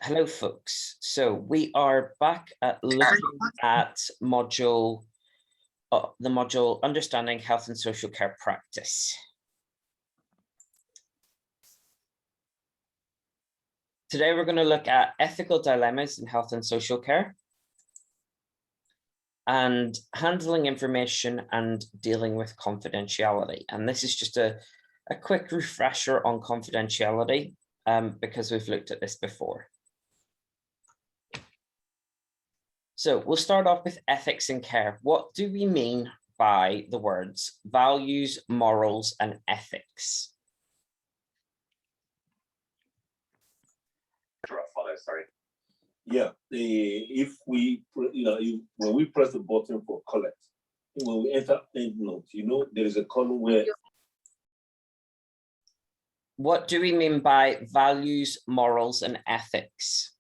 Hello, folks. So we are back at looking at the module Understanding Health and Social Care Practice. Today, we're going to look at ethical dilemmas in health and social care and handling information and dealing with confidentiality. And this is just a quick refresher on confidentiality because we've looked at this before. So we'll start off with ethics in care. What do we mean by the words values, morals, and ethics? Sorry. Yeah, if we, when we press the button for collect, when we enter EndNote, there is a column where. What do we mean by values, morals, and ethics?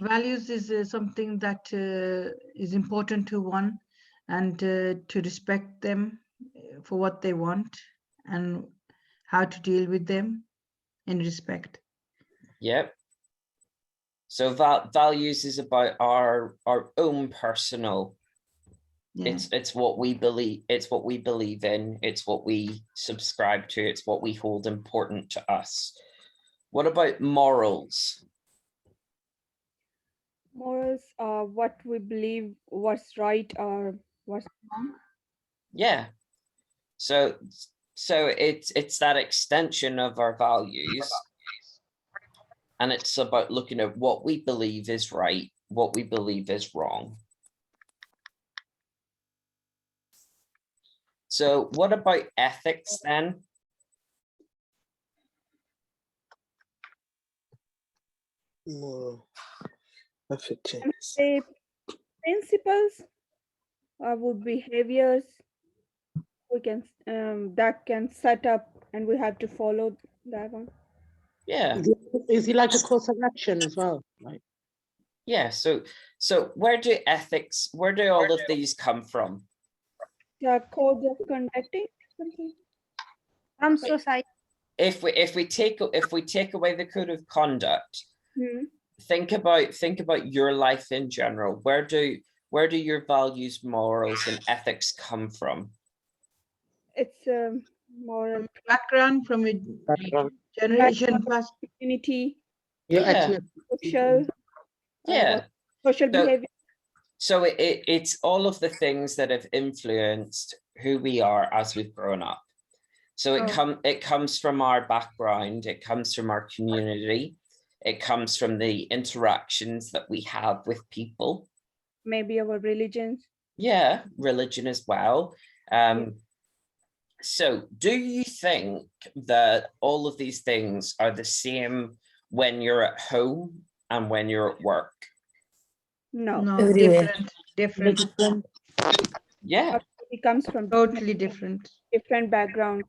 Values is something that is important to one, and to respect them for what they want and how to deal with them in respect. Yep. So values is about our own personal. Yeah. It's what we believe. It's what we believe in. It's what we subscribe to. It's what we hold important to us. What about morals? Morals are what we believe what's right or what's wrong. Yeah. So it's that extension of our values. And it's about looking at what we believe is right, what we believe is wrong. So what about ethics then? Moral. Say principles would behaviors we can that can set up and we have to follow that one. Yeah. Is it like a course of action as well? Right. Yeah. So where do all of these come from? The code of conducting something from society. If we take away the code of conduct, think about your life in general. Where do your values, morals, and ethics come from? It's moral background from a generation past. Community. Yeah. Social. Yeah. Social behavior. So it's all of the things that have influenced who we are as we've grown up. So it comes from our background, it comes from our community, it comes from the interactions that we have with people. Maybe our religions. Yeah, religion as well. So do you think that all of these things are the same when you're at home and when you're at work? No, different. Yeah, it comes from totally different background.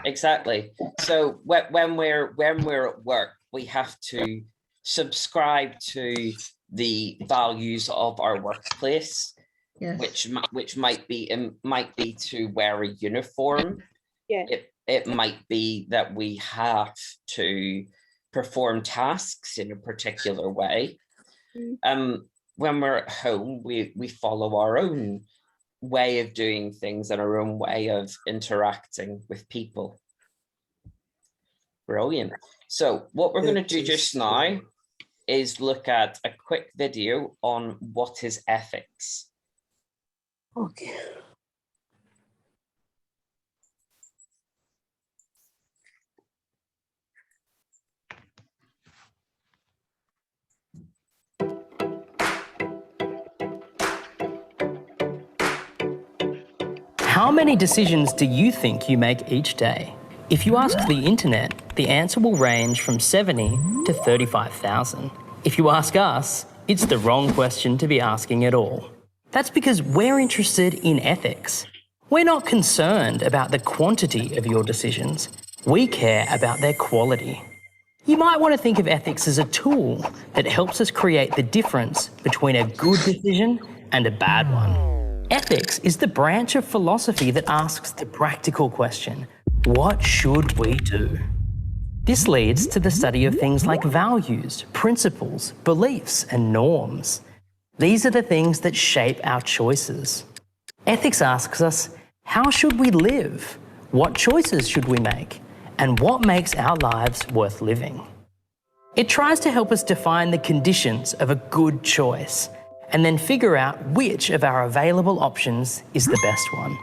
Exactly. So when we're at work, we have to subscribe to the values of our workplace, yes. which might be to wear a uniform. Yeah. It might be that we have to perform tasks in a particular way. When we're at home, we follow our own way of doing things and our own way of interacting with people. Brilliant. So what we're going to do just now is look at a quick video on what is ethics. Okay. How many decisions do you think you make each day? If you ask the internet, the answer will range from 70 to 35,000. If you ask us, it's the wrong question to be asking at all. That's because we're interested in ethics. We're not concerned about the quantity of your decisions. We care about their quality. You might want to think of ethics as a tool that helps us create the difference between a good decision and a bad one. Ethics is the branch of philosophy that asks the practical question, what should we do? This leads to the study of things like values, principles, beliefs, and norms. These are the things that shape our choices. Ethics asks us, how should we live? What choices should we make? And what makes our lives worth living? It tries to help us define the conditions of a good choice and then figure out which of our available options is the best one.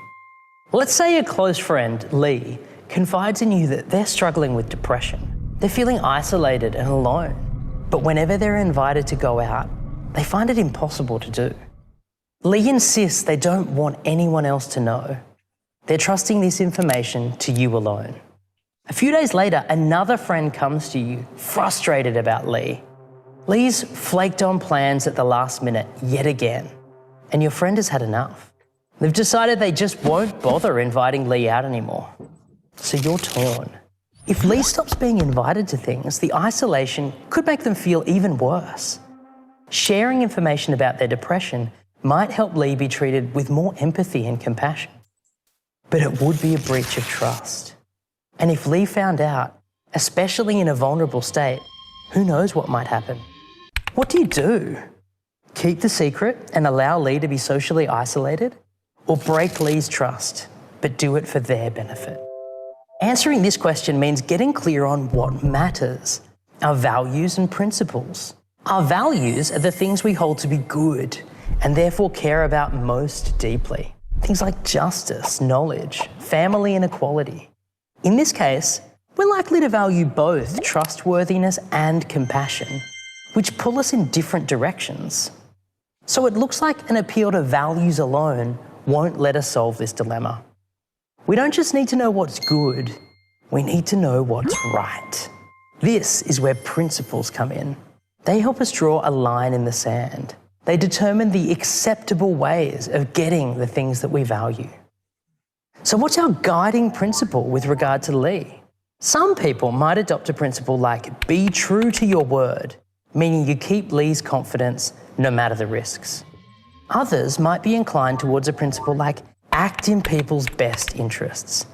Let's say a close friend, Lee, confides in you that they're struggling with depression. They're feeling isolated and alone, but whenever they're invited to go out, they find it impossible to do. Lee insists they don't want anyone else to know. They're trusting this information to you alone. A few days later, another friend comes to you, frustrated about Lee. Lee's flaked on plans at the last minute yet again, and your friend has had enough. They've decided they just won't bother inviting Lee out anymore. So you're torn. If Lee stops being invited to things, the isolation could make them feel even worse. Sharing information about their depression might help Lee be treated with more empathy and compassion. But it would be a breach of trust. And if Lee found out, especially in a vulnerable state, who knows what might happen? What do you do? Keep the secret and allow Lee to be socially isolated? Or break Lee's trust, but do it for their benefit? Answering this question means getting clear on what matters, our values and principles. Our values are the things we hold to be good and therefore care about most deeply. Things like justice, knowledge, family and equality. In this case, we're likely to value both trustworthiness and compassion, which pull us in different directions. So it looks like an appeal to values alone won't let us solve this dilemma. We don't just need to know what's good, we need to know what's right. This is where principles come in. They help us draw a line in the sand. They determine the acceptable ways of getting the things that we value. So what's our guiding principle with regard to Lee? Some people might adopt a principle like be true to your word, meaning you keep Lee's confidence no matter the risks. Others might be inclined towards a principle like act in people's best interests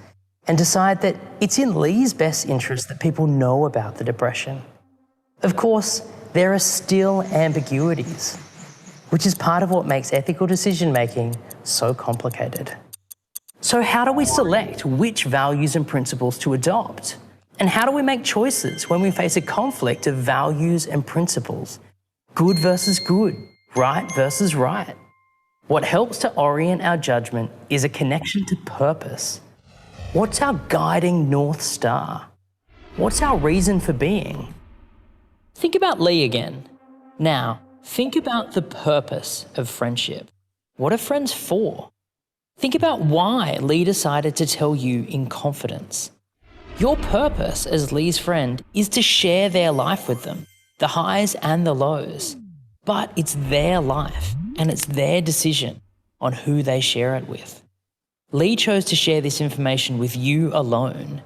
and decide that it's in Lee's best interest that people know about the depression. Of course, there are still ambiguities, which is part of what makes ethical decision-making so complicated. So how do we select which values and principles to adopt? And how do we make choices when we face a conflict of values and principles? Good versus good, right versus right. What helps to orient our judgment is a connection to purpose. What's our guiding North Star? What's our reason for being? Think about Lee again. Now, think about the purpose of friendship. What are friends for? Think about why Lee decided to tell you in confidence. Your purpose as Lee's friend is to share their life with them, the highs and the lows. But it's their life and it's their decision on who they share it with. Lee chose to share this information with you alone.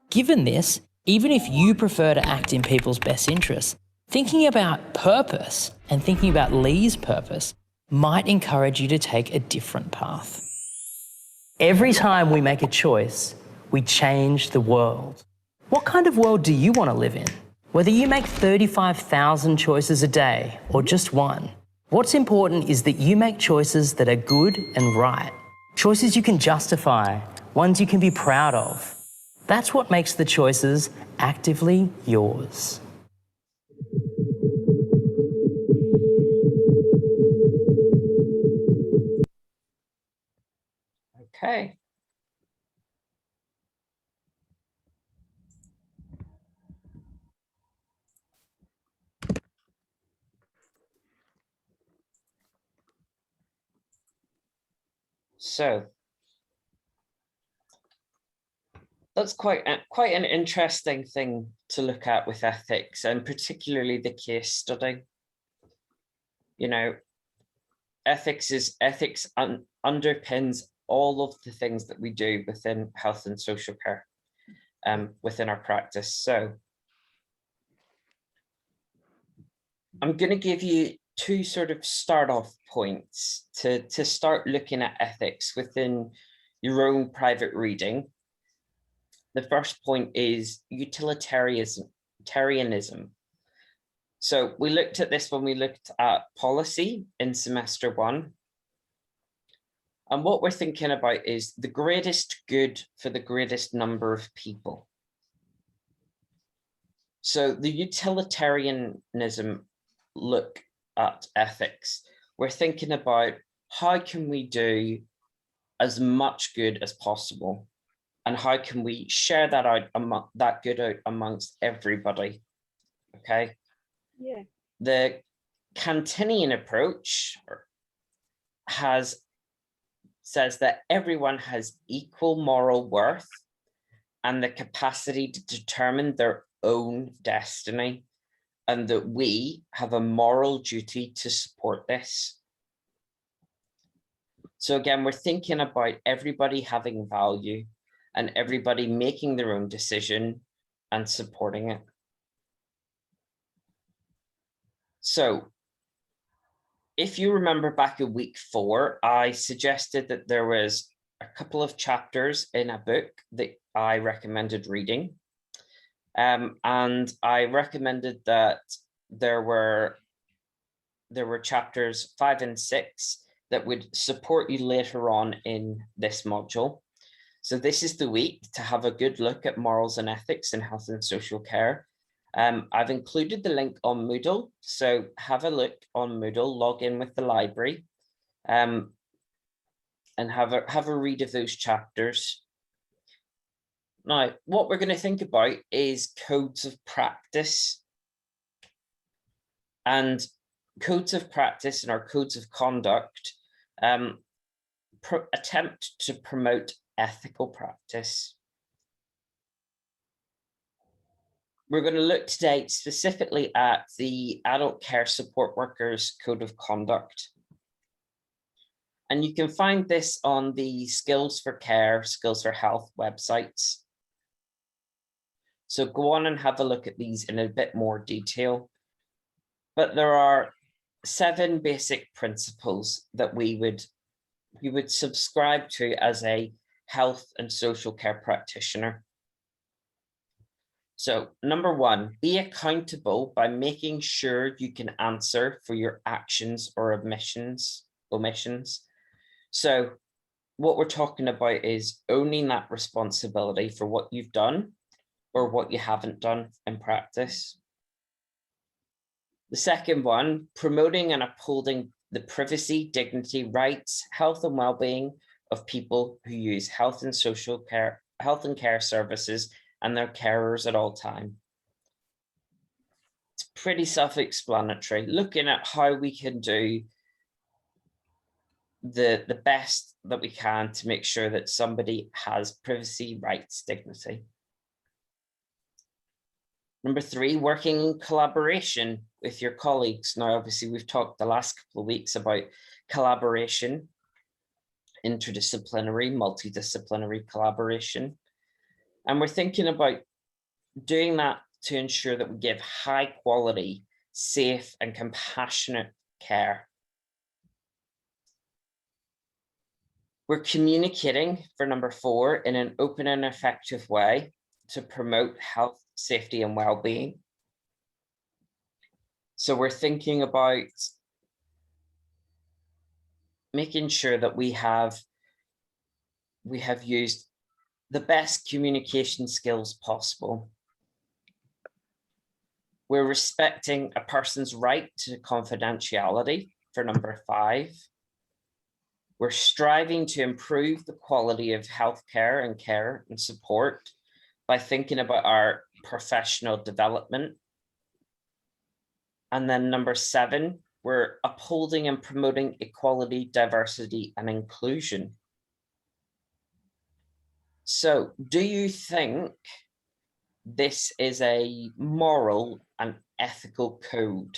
Given this, even if you prefer to act in people's best interests, thinking about purpose and thinking about Lee's purpose might encourage you to take a different path. Every time we make a choice, we change the world. What kind of world do you want to live in? Whether you make 35,000 choices a day or just one, what's important is that you make choices that are good and right. Choices you can justify, ones you can be proud of. That's what makes the choices actively yours. Okay. So that's quite an interesting thing to look at with ethics, and particularly the case study. You know, ethics underpins all of the things that we do within health and social care, within our practice. So I'm going to give you two sort of start off points to start looking at ethics within your own private reading. The first point is utilitarianism. So we looked at this when we looked at policy in semester 1. And what we're thinking about is the greatest good for the greatest number of people. So the utilitarianism look at ethics. We're thinking about how can we do as much good as possible, and how can we share that out that good out amongst everybody. Okay. Yeah. The Kantinian approach says that everyone has equal moral worth and the capacity to determine their own destiny, and that we have a moral duty to support this. So again, we're thinking about everybody having value and everybody making their own decision and supporting it. So if you remember back in week 4, I suggested that there was a couple of chapters in a book that I recommended reading. And I recommended that there were chapters 5 and 6 that would support you later on in this module. So this is the week to have a good look at morals and ethics in health and social care. I've included the link on Moodle, so have a look on Moodle, log in with the library, and have a read of those chapters. Now, what we're going to think about is codes of practice. And codes of practice and our codes of conduct attempt to promote ethical practice. We're going to look today specifically at the Adult Care Support Workers Code of Conduct. And you can find this on the Skills for Care, Skills for Health websites. So go on and have a look at these in a bit more detail. But there are 7 basic principles that we would subscribe to as a health and social care practitioner. So number 1, be accountable by making sure you can answer for your actions or omissions. So what we're talking about is owning that responsibility for what you've done or what you haven't done in practice. The second one, promoting and upholding the privacy, dignity, rights, health and well-being of people who use health and care services and their carers at all time. It's pretty self-explanatory, looking at how we can do the best that we can to make sure that somebody has privacy, rights, dignity. Number 3, working in collaboration with your colleagues. Now, obviously, we've talked the last couple of weeks about collaboration, interdisciplinary, multidisciplinary collaboration. And we're thinking about doing that to ensure that we give high quality, safe and compassionate care. We're communicating, for number 4, in an open and effective way to promote health, safety and well-being. So we're thinking about making sure that we have used the best communication skills possible. We're respecting a person's right to confidentiality, for number 5. We're striving to improve the quality of healthcare and care and support by thinking about our professional development. And then number 7, we're upholding and promoting equality, diversity, and inclusion. So do you think this is a moral and ethical code?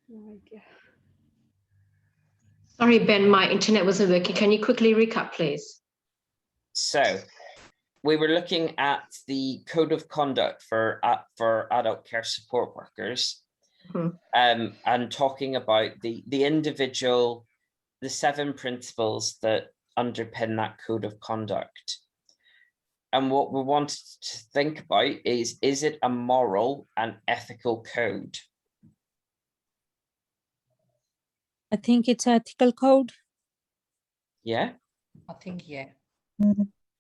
No idea. Sorry, Ben, my internet wasn't working. Can you quickly recap, please? So we were looking at the code of conduct for adult care support workers. Mhm. And talking about the individual, the 7 principles that underpin that code of conduct. And what we want to think about is it a moral and ethical code? I think it's ethical code. Yeah. I think, yeah.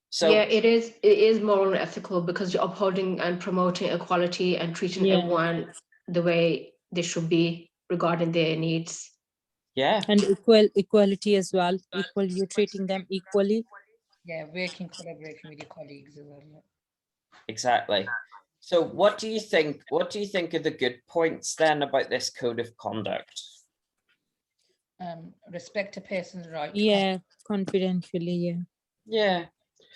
So Yeah, it is moral and ethical because you're upholding and promoting equality and treating Yeah. everyone the way they should be regarding their needs. yeah, And equality as well. Equal, you're treating them equally. Yeah, working, collaborating with your colleagues as well. Yeah. exactly. So what do you think? What do you think are the good points then about this code of conduct? Respect a person's right. Yeah, confidentially, yeah. Yeah.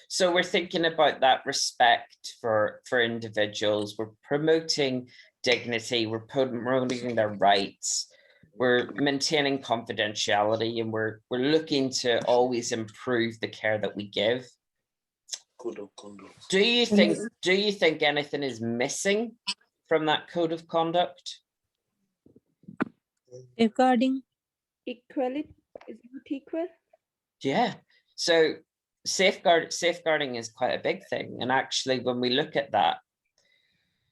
So we're thinking about that respect for individuals. We're promoting dignity. We're promoting their rights. We're maintaining confidentiality, and we're looking to always improve the care that we give. Code of conduct. Do you think anything is missing from that code of conduct? Safeguarding. Equality is not equal. Yeah. So safeguarding is quite a big thing. And actually, when we look at that,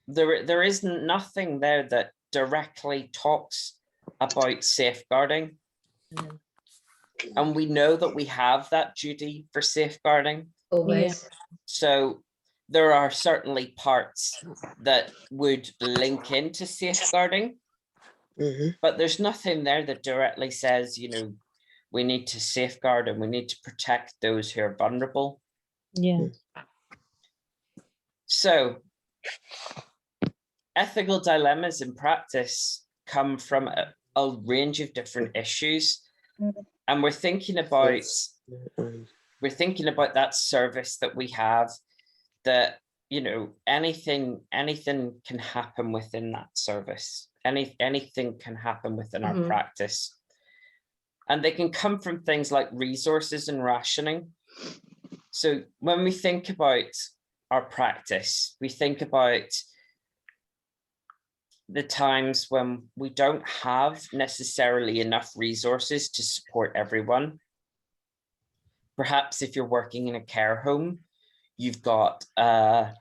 there is nothing there that directly talks about safeguarding. And we know that we have that duty for safeguarding. Always. So there are certainly parts that would link into safeguarding, but there's nothing there that directly says, you know, we need to safeguard and we need to protect those who are vulnerable. Yeah. So ethical dilemmas in practice come from a range of different issues. And we're thinking about that service that we have, that, you know, anything can happen within that service. Anything can happen within our practice. And they can come from things like resources and rationing. So when we think about our practice, we think about the times when we don't have necessarily enough resources to support everyone. Perhaps if you're working in a care home, you've got an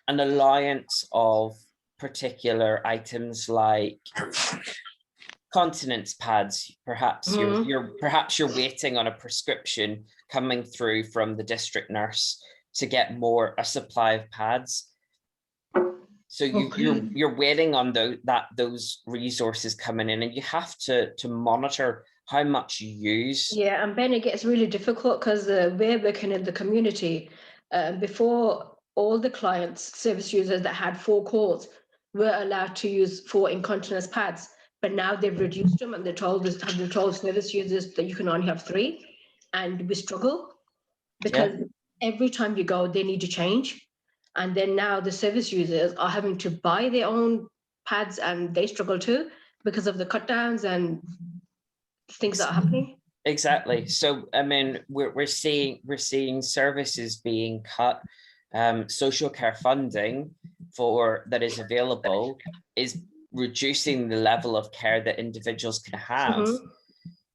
allowance of particular items like continence pads. Perhaps you're waiting on a prescription coming through from the district nurse to get a supply of pads. So you're waiting on those resources coming in, and you have to monitor how much you use. Yeah, and Ben, it gets really difficult because we're working in the community. Before, all the clients, service users that had 4 calls were allowed to use 4 incontinence pads, but now they've reduced them, and they've told service users that you can only have 3, and we struggle because every time you go, they need to change. And then now the service users are having to buy their own pads, and they struggle too because of the cut downs and things that are happening. Exactly. So I mean, we're seeing services being cut. Social care funding that is available is reducing the level of care that individuals can have.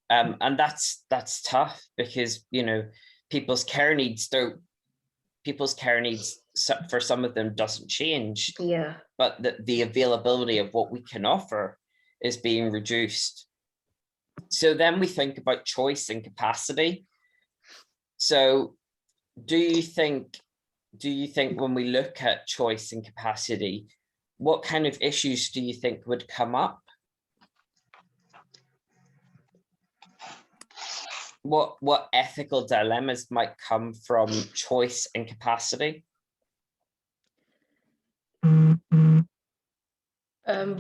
And that's tough because, you know, people's care needs for some of them doesn't change. Yeah. But the availability of what we can offer is being reduced. So then we think about choice and capacity. So do you think when we look at choice and capacity, what kind of issues do you think would come up? What ethical dilemmas might come from choice and capacity?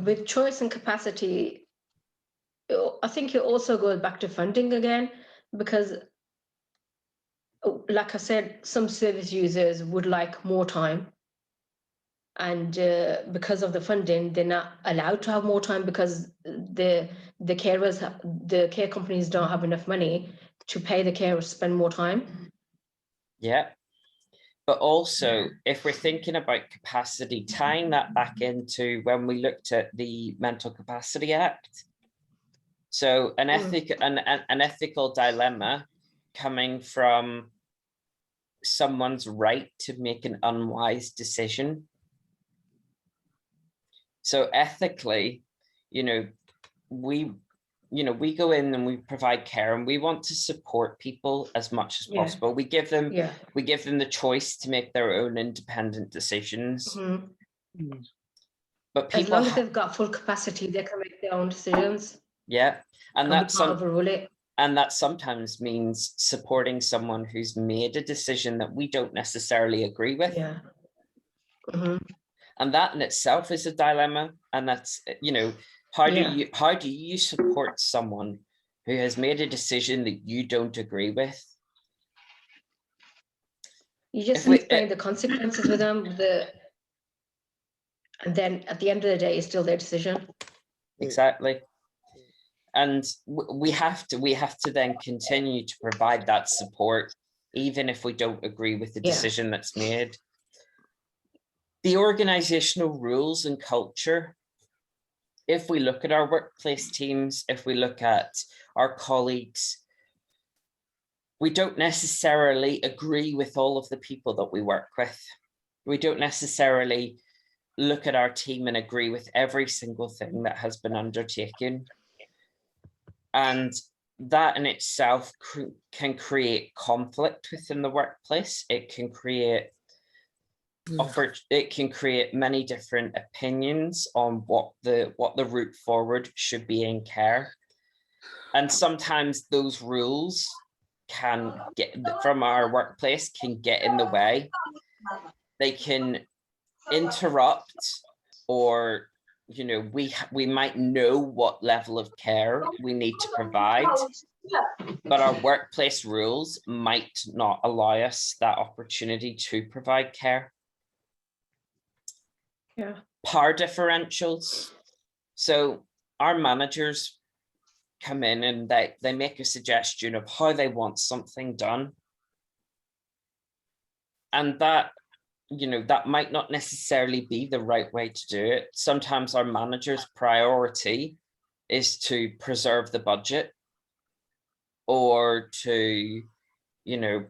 With choice and capacity, I think it also goes back to funding again, because like I said, some service users would like more time. And because of the funding, they're not allowed to have more time because the care companies don't have enough money to pay the carers to spend more time. Yeah. But also, if we're thinking about capacity, tying that back into when we looked at the Mental Capacity Act. So an ethical dilemma coming from someone's right to make an unwise decision. So ethically, we go in and we provide care, and we want to support people as much as Yeah. possible. We give them Yeah. the choice to make their own independent decisions. Mhm. But As people, long as they've got full capacity, they can make their own decisions. yeah, and And we that's can't overrule it. and that sometimes means supporting someone who's made a decision that we don't necessarily agree with. Yeah. Mhm. And that in itself is a dilemma. And that's, how do you support someone who has made a decision that you don't agree with? You just If we- explain the consequences with them, and then at the end of the day, it's still their decision. Exactly. And we have to then continue to provide that support, even if we don't agree with the Yeah. decision that's made. The organizational rules and culture, if we look at our workplace teams, if we look at our colleagues, we don't necessarily agree with all of the people that we work with. We don't necessarily look at our team and agree with every single thing that has been undertaken. And that in itself can create conflict within the workplace. It can create many different opinions on what the route forward should be in care. And sometimes those rules from our workplace can get in the way. They can interrupt, or we might know what level of care we need to provide, but our workplace rules might not allow us that opportunity to provide care. Yeah. Power differentials. So our managers come in and they make a suggestion of how they want something done. And that might not necessarily be the right way to do it. Sometimes our manager's priority is to preserve the budget, or to,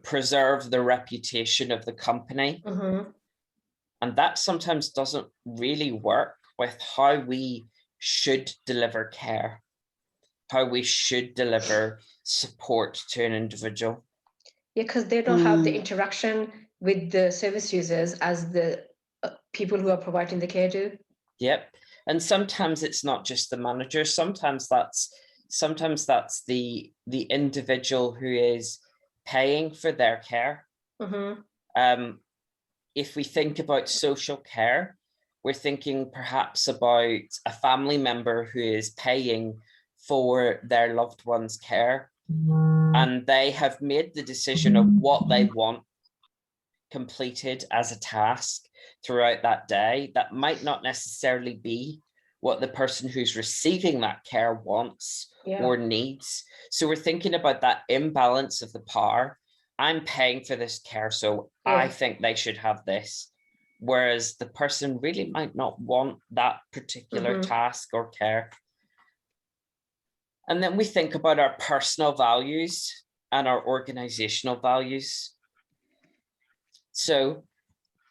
preserve the reputation of the company. Mhm. And that sometimes doesn't really work with how we should deliver care, how we should deliver support to an individual. Yeah, because they don't have the interaction with the service users as the people who are providing the care do. Yep. And sometimes it's not just the manager. Sometimes that's the individual who is paying for their care. Mhm. If we think about social care, we're thinking perhaps about a family member who is paying for their loved one's care, and they have made the decision of what they want completed as a task throughout that day. That might not necessarily be what the person who's receiving that care wants or needs. So we're thinking about that imbalance of the power. I'm paying for this care, so I think they should have this. Whereas the person really might not want that particular task or care. And then we think about our personal values and our organizational values. So,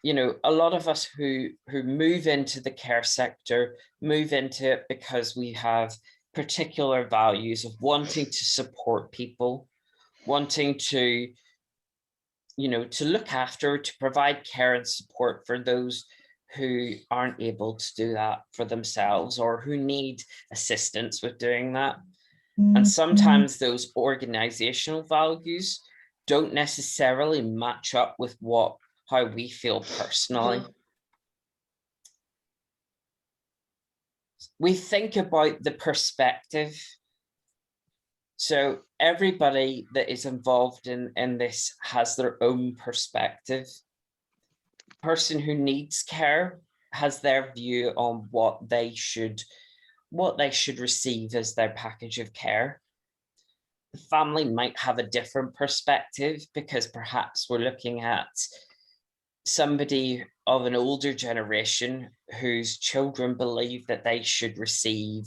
a lot of us who move into the care sector, move into it because we have particular values of wanting to support people, wanting to, to look after, to provide care and support for those who aren't able to do that for themselves, or who need assistance with doing that. And sometimes those organizational values don't necessarily match up with how we feel personally. We think about the perspective. So everybody that is involved in this has their own perspective. Person who needs care has their view on what they should receive as their package of care. The family might have a different perspective, because perhaps we're looking at somebody of an older generation whose children believe that they should receive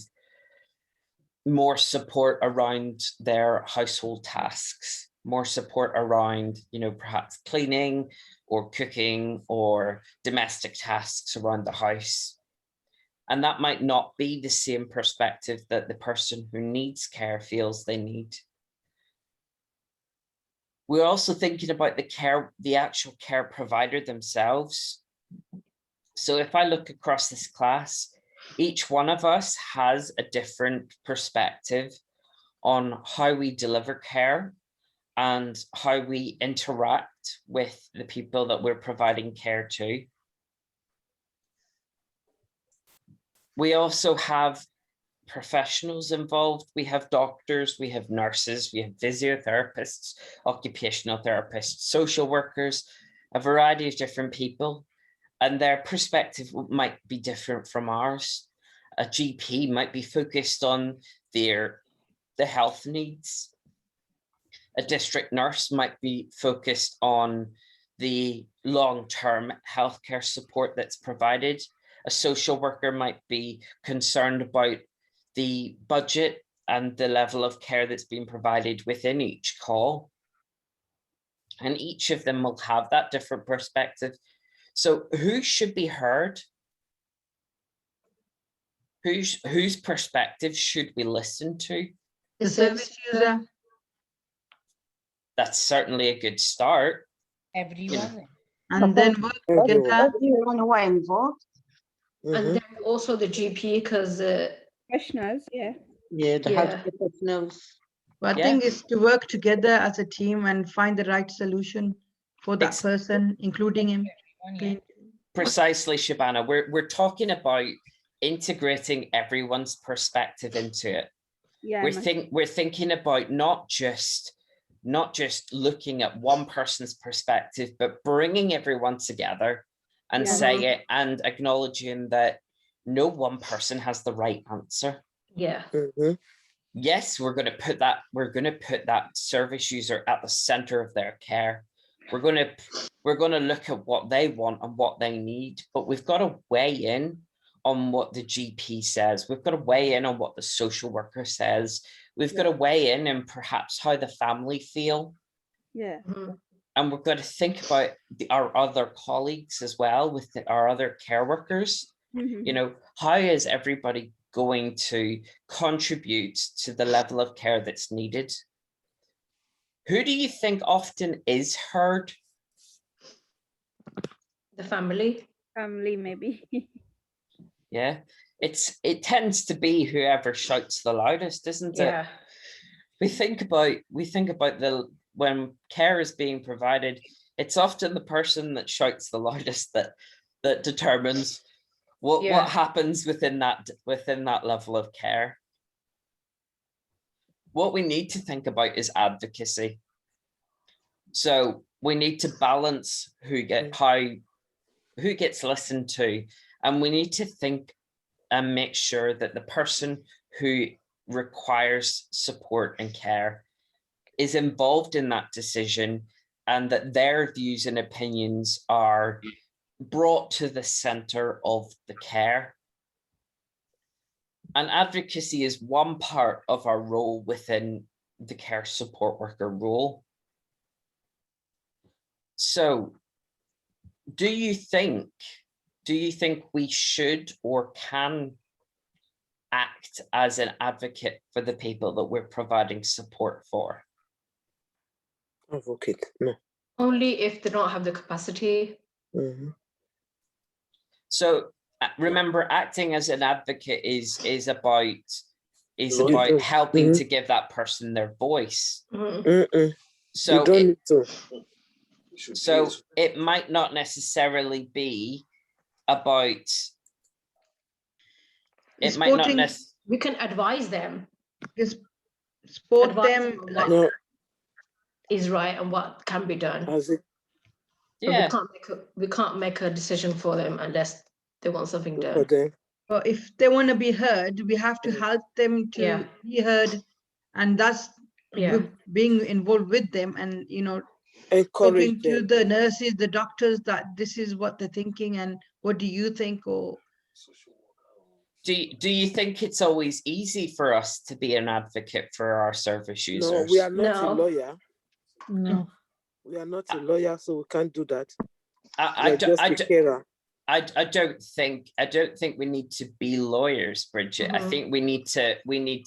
more support around their household tasks, more support around, perhaps cleaning or cooking or domestic tasks around the house. And that might not be the same perspective that the person who needs care feels they need. We're also thinking about the actual care provider themselves. So if I look across this class, each one of us has a different perspective on how we deliver care and how we interact with the people that we're providing care to. We also have professionals involved. We have doctors, we have nurses, we have physiotherapists, occupational therapists, social workers, a variety of different people, and their perspective might be different from ours. A GP might be focused on the health needs. A district nurse might be focused on the long-term healthcare support that's provided. A social worker might be concerned about the budget and the level of care that's being provided within each call. And each of them will have that different perspective. So who should be heard? Whose perspective should we listen to? The service user. That's certainly a good start. Everyone. And then work together. Everyone who are involved. And then also the GP, because Professionals, yeah. Yeah, the Yeah. health professionals. But I Yeah. think it's to work together as a team and find the right solution for that Ex- person, including him. Everyone, yeah. Precisely, Shabana. We're talking about integrating everyone's perspective into it. Yeah. We're thinking about not just looking at one person's perspective, but bringing everyone together and Yeah. say it and acknowledging that no one person has the right answer. yeah, Yes, we're going to put that service user at the center of their care. We're going to look at what they want and what they need, but we've got to weigh in on what the GP says. We've got to weigh in on what the social worker says. We've got to weigh in and perhaps how the family feel. Yeah. mhm, And we're going to think about our other colleagues as well, with our other care workers. Mhm. How is everybody going to contribute to the level of care that's needed? Who do you think often is heard? the family. Family, maybe. Yeah, it tends to be whoever shouts the loudest, isn't it? Yeah, We think about when care is being provided, it's often the person that shouts the loudest that determines what Yeah. happens within that level of care. What we need to think about is advocacy. So we need to balance who gets listened to, and we need to think and make sure that the person who requires support and care is involved in that decision, and that their views and opinions are brought to the center of the care. And advocacy is one part of our role within the care support worker role. So do you think we should or can act as an advocate for the people that we're providing support for? Advocate, no. only if they don't have the capacity. So remember, acting as an advocate is about Mhm. helping to give that person their voice. Mhm. So You don't it, need to. We should so please- it might not necessarily be about. It might not Supporting- necessarily. We can advise them, Support advise them. them on what No, is right and what can be done. as it, But Yeah, we can't make a decision for them unless they want something for done. them. But if they want to be heard, we have to help them to Yeah. be heard, and that's Yeah. being involved with them and encourage Talking to them. the nurses, the doctors, that this is what they're thinking and what do you think? Or Do you think it's always easy for us to be an advocate for our service users? No, we are not a No. lawyer. No. We are not a lawyer, so we can't do that. I We're just a carer. I don't think we need to be lawyers, Bridget. I Mhm. think we need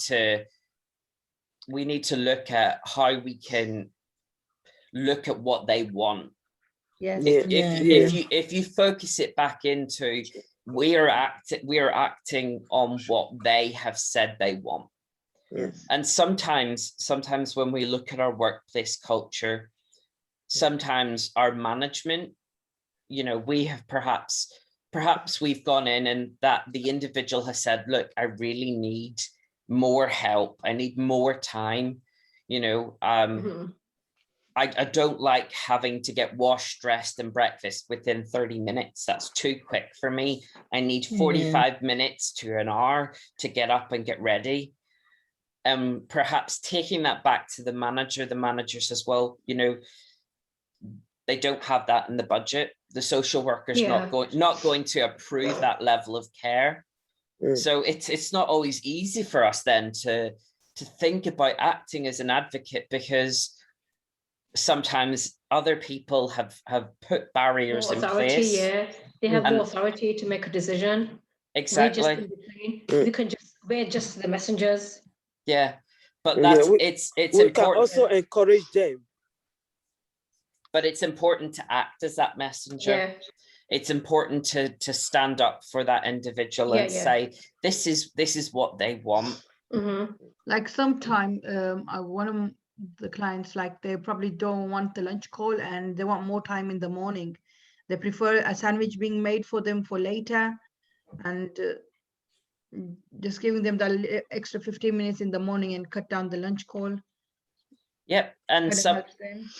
to look at how we can look at what they want. yes, Yeah. If you focus it back into we are acting on what they have said they want. yes, And sometimes when we look at our workplace culture, sometimes our management, you know, we have perhaps we've gone in and that the individual has said, look, I really need more help. I need more time. You know, Mhm. I don't like having to get washed, dressed and breakfast within 30 minutes. That's too quick for me. I need 45 minutes to an hour to get up and get ready. Perhaps taking that back to the manager says, well, you know, they don't have that in the budget. The social worker's Yeah. not going to approve that level of care. Mm. So it's not always easy for us then to think about acting as an advocate, because sometimes other people have put barriers More in authority, place. yeah. They have And- more authority to make a decision. Exactly. We're just in between. We're just the messengers. Yeah. But Yeah, that's we- it's We can important. also encourage them. But it's important to act as that messenger. Yeah. It's important to stand up for that individual and Yeah. say, this is what they want. Mhm. like sometime one of the clients, like they probably don't want the lunch call and they want more time in the morning. They prefer a sandwich being made for them for later, and just giving them the extra 15 minutes in the morning and cut down the lunch call. Yep. And Kind of some helps them.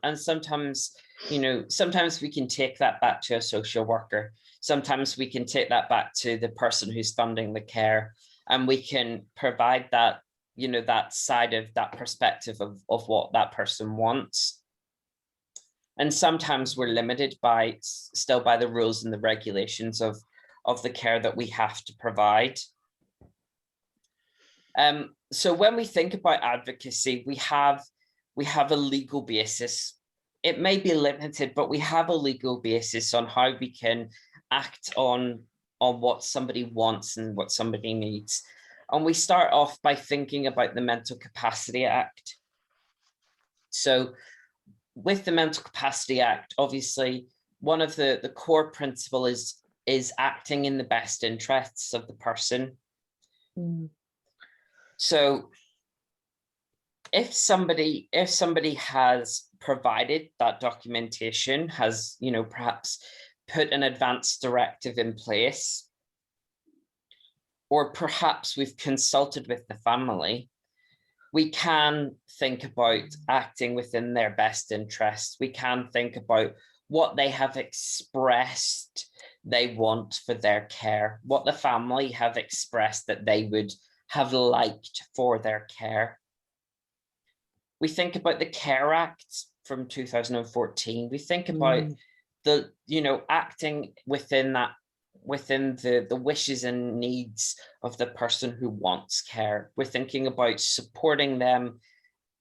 and sometimes, you know, sometimes we can take that back to a social worker. Sometimes we can take that back to the person who's funding the care, and we can provide that, you know, that side of that perspective of what that person wants. And sometimes we're limited still by the rules and the regulations of the care that we have to provide. So when we think about advocacy, we have a legal basis. It may be limited, but we have a legal basis on how we can act on what somebody wants and what somebody needs. And we start off by thinking about the Mental Capacity Act. So with the Mental Capacity Act, obviously, one of the core principle is acting in the best interests of the person. So if somebody has provided that documentation, has, you know, perhaps put an advance directive in place, or perhaps we've consulted with the family, we can think about acting within their best interests. We can think about what they have expressed they want for their care, what the family have expressed that they would have liked for their care. We think about the Care Act from 2014. We think about the, you know, acting within the wishes and needs of the person who wants care. We're thinking about supporting them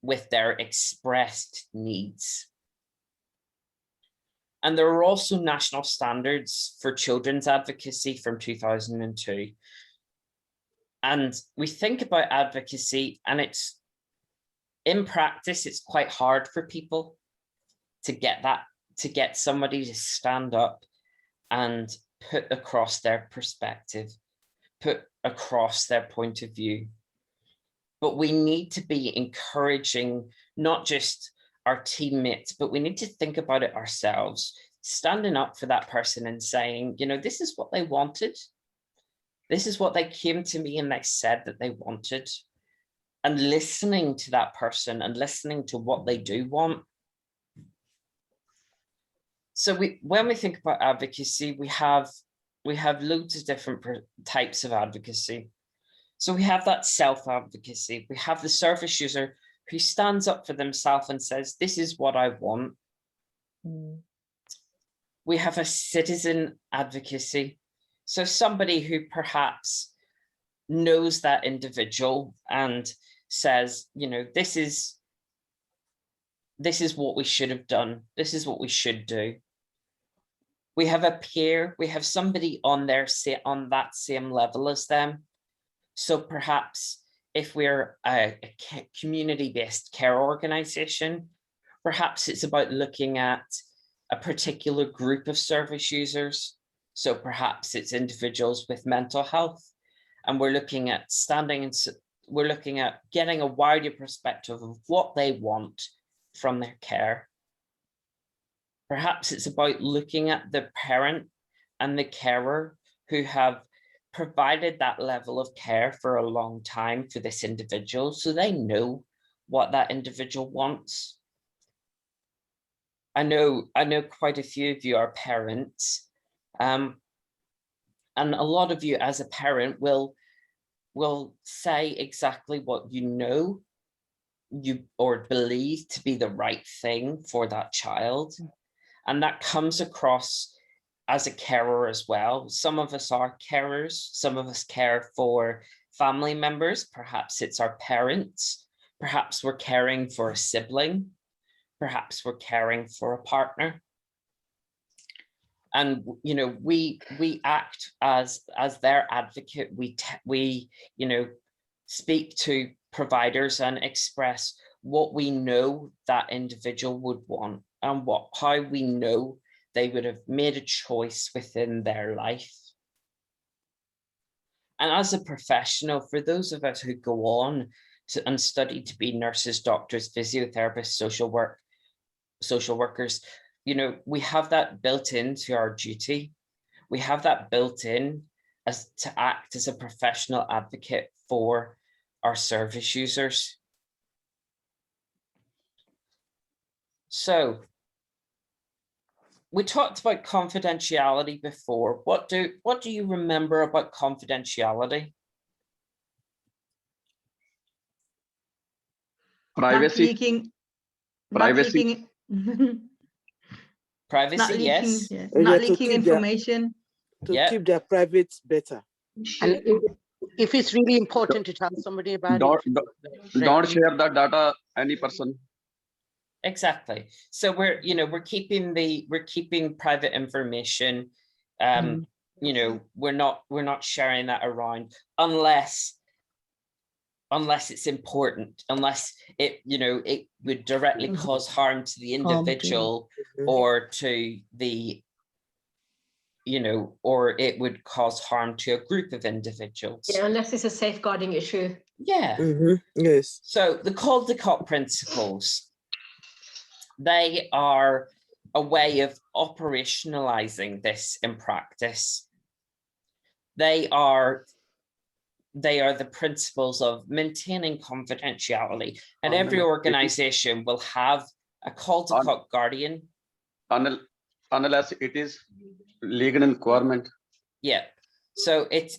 with their expressed needs. And there are also national standards for children's advocacy from 2002. And we think about advocacy, and it's, in practice, it's quite hard for people to get somebody to stand up and put across their perspective, put across their point of view. But we need to be encouraging not just our teammates, but we need to think about it ourselves, standing up for that person and saying, you know, this is what they wanted. This is what they came to me and they said that they wanted. And listening to that person and listening to what they do want. So when we think about advocacy, we have loads of different types of advocacy. So we have that self-advocacy. We have the service user who stands up for themselves and says, this is what I want. We have a citizen advocacy. So somebody who perhaps knows that individual and says, you know, this is what we should have done. This is what we should do. We have a peer, we have somebody on that same level as them. So perhaps if we're a community-based care organization, perhaps it's about looking at a particular group of service users. So perhaps it's individuals with mental health, and we're looking at we're looking at getting a wider perspective of what they want from their care. Perhaps it's about looking at the parent and the carer who have provided that level of care for a long time for this individual, so they know what that individual wants. I know quite a few of you are parents, and a lot of you as a parent will say exactly what you know or believe to be the right thing for that child. And that comes across as a carer as well. Some of us are carers, some of us care for family members, perhaps it's our parents, perhaps we're caring for a sibling, perhaps we're caring for a partner. And you know, we act as their advocate. We you know, speak to providers and express what we know that individual would want and how we know they would have made a choice within their life. And as a professional, for those of us who go on and study to be nurses, doctors, physiotherapists, social workers, you know, we have that built into our duty. We have that built in as to act as a professional advocate for our service users. So we talked about confidentiality before. What do you remember about confidentiality? Privacy. Privacy, yes. Not leaking information. To keep their private better. And if it's really important to tell somebody about don't share that data any person. Exactly. So we're keeping private information. You know, we're not sharing that around unless it's important, unless it, you know, it would directly cause harm to the individual or to the, you know, or it would cause harm to a group of individuals. Yeah, unless it's a safeguarding issue. Yeah. Yes. So the Caldecott principles, they are a way of operationalizing this in practice. They are the principles of maintaining confidentiality, and every organization will have a Caldecott guardian. Unless it is legal requirement. Yeah, so it's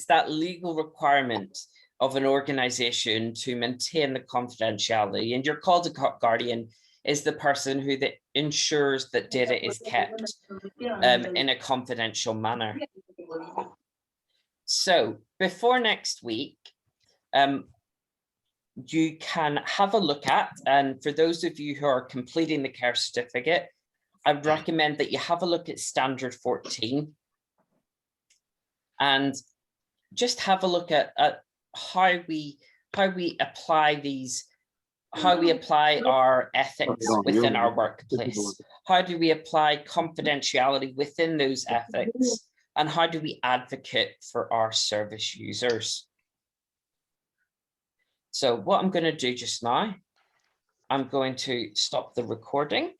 that legal requirement of an organization to maintain the confidentiality, and your Caldecott guardian is the person who ensures that data is kept in a confidential manner. So before next week, you can have a look at, and for those of you who are completing the care certificate, I would recommend that you have a look at Standard 14 and just have a look at how we apply these, how we apply our ethics within our workplace. How do we apply confidentiality within those ethics? And how do we advocate for our service users? So what I'm going to do just now, I'm going to stop the recording.